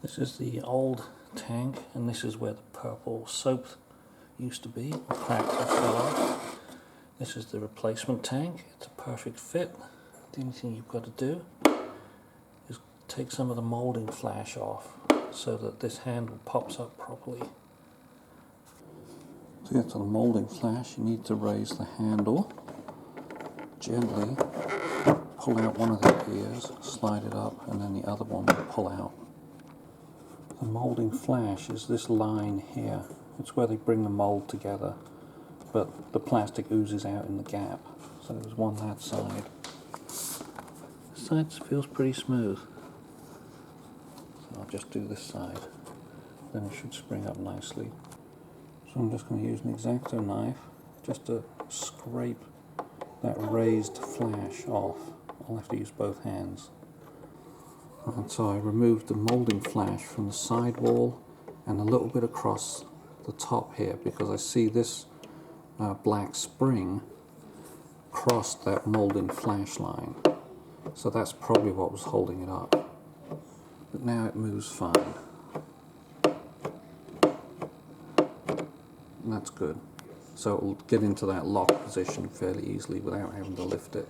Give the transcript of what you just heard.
This is the old tank, and this is where the purple soap used to be. Cracked and fell off. This is the replacement tank. It's a perfect fit. The only thing you've got to do is take some of the molding flash off so that this handle pops up properly. To get to the molding flash, you need to raise the handle, gently pull out one of the ears, slide it up, and then the other one will pull out. The molding flash is this line here. It's where they bring the mold together, but the plastic oozes out in the gap. So there's one that side. This side feels pretty smooth. So I'll just do this side. Then it should spring up nicely. So I'm just going to use an X-Acto knife just to scrape that raised flash off. I'll have to use both hands. And so I removed the molding flash from the sidewall and a little bit across the top here, because I see this black spring crossed that molding flash line. So that's probably what was holding it up. But now it moves fine. And that's good. So it will get into that lock position fairly easily without having to lift it.